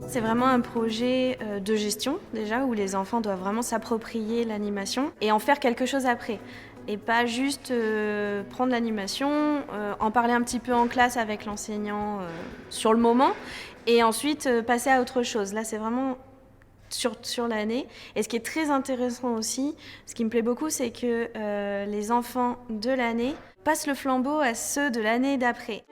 C'est vraiment un projet de gestion déjà, où les enfants doivent vraiment s'approprier l'animation et en faire quelque chose après. Et pas juste prendre l'animation, en parler un petit peu en classe avec l'enseignant sur le moment et ensuite passer à autre chose. Là, c'est vraiment sur l'année. Et ce qui est très intéressant aussi, ce qui me plaît beaucoup, c'est que les enfants de l'année passent le flambeau à ceux de l'année d'après.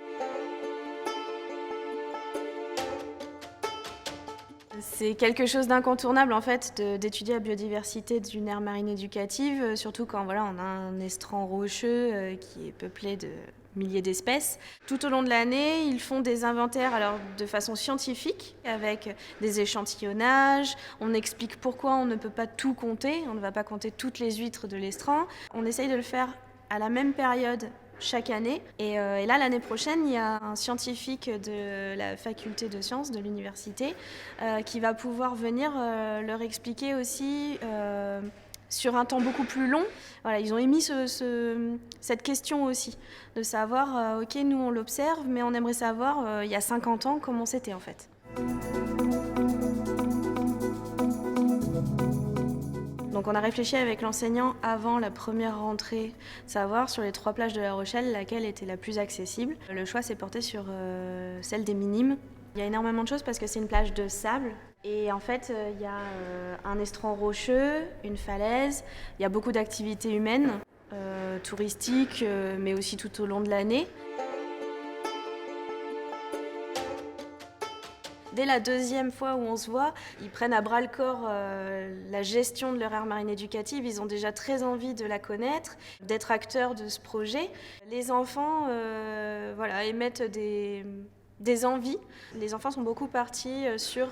C'est quelque chose d'incontournable en fait d'étudier la biodiversité d'une aire marine éducative, surtout quand voilà, on a un estran rocheux qui est peuplé de milliers d'espèces. Tout au long de l'année, ils font des inventaires alors, de façon scientifique, avec des échantillonnages. On explique pourquoi on ne peut pas tout compter, on ne va pas compter toutes les huîtres de l'estran. On essaye de le faire à la même période chaque année. Et là, l'année prochaine, il y a un scientifique de la faculté de sciences de l'université qui va pouvoir venir leur expliquer aussi sur un temps beaucoup plus long. Voilà, ils ont émis cette question aussi, de savoir, ok, nous on l'observe, mais on aimerait savoir, il y a 50 ans, comment c'était en fait. Donc on a réfléchi avec l'enseignant avant la première rentrée, savoir sur les 3 plages de La Rochelle, laquelle était la plus accessible. Le choix s'est porté sur celle des Minimes. Il y a énormément de choses parce que c'est une plage de sable. Et en fait, il y a un estran rocheux, une falaise, il y a beaucoup d'activités humaines, touristiques, mais aussi tout au long de l'année. Dès la 2e fois où on se voit, ils prennent à bras-le-corps la gestion de leur aire marine éducative. Ils ont déjà très envie de la connaître, d'être acteurs de ce projet. Les enfants émettent des envies. Les enfants sont beaucoup partis sur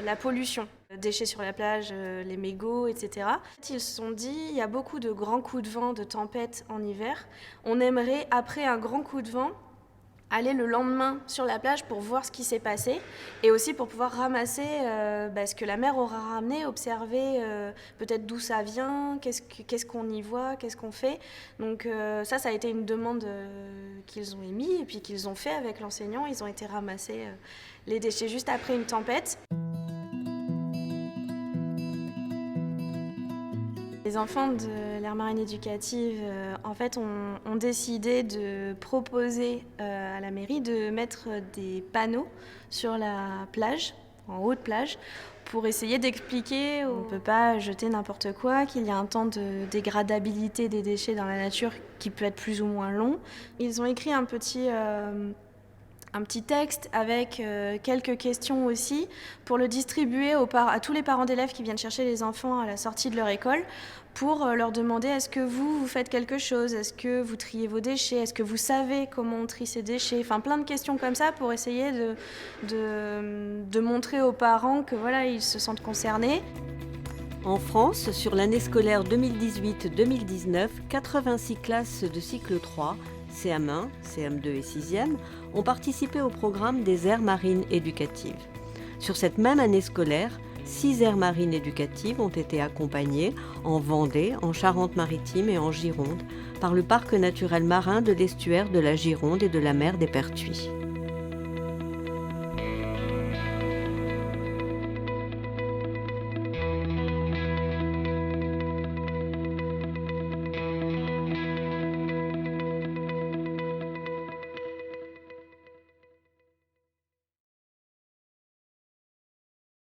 la pollution. Déchets sur la plage, les mégots, etc. Ils se sont dit, il y a beaucoup de grands coups de vent, de tempêtes en hiver. On aimerait, après un grand coup de vent, aller le lendemain sur la plage pour voir ce qui s'est passé et aussi pour pouvoir ramasser ce que la mer aura ramené, observer peut-être d'où ça vient, qu'est-ce qu'on y voit, qu'est-ce qu'on fait. Donc ça a été une demande qu'ils ont émise et puis qu'ils ont fait avec l'enseignant. Ils ont été ramasser les déchets juste après une tempête. Les enfants de l'aire marine éducative, en fait, ont décidé de proposer à la mairie de mettre des panneaux sur la plage, en haut de plage, pour essayer d'expliquer qu'on ne peut pas jeter n'importe quoi, qu'il y a un temps de dégradabilité des déchets dans la nature qui peut être plus ou moins long. Ils ont écrit un petit texte avec quelques questions aussi pour le distribuer à tous les parents d'élèves qui viennent chercher les enfants à la sortie de leur école pour leur demander est-ce que vous faites quelque chose, est-ce que vous triez vos déchets, est-ce que vous savez comment on trie ces déchets, enfin plein de questions comme ça pour essayer de montrer aux parents que voilà, ils se sentent concernés. En France, sur l'année scolaire 2018-2019, 86 classes de cycle 3, CM1, CM2 et 6e, ont participé au programme des aires marines éducatives. Sur cette même année scolaire, 6 aires marines éducatives ont été accompagnées en Vendée, en Charente-Maritime et en Gironde par le parc naturel marin de l'estuaire de la Gironde et de la mer des Pertuis.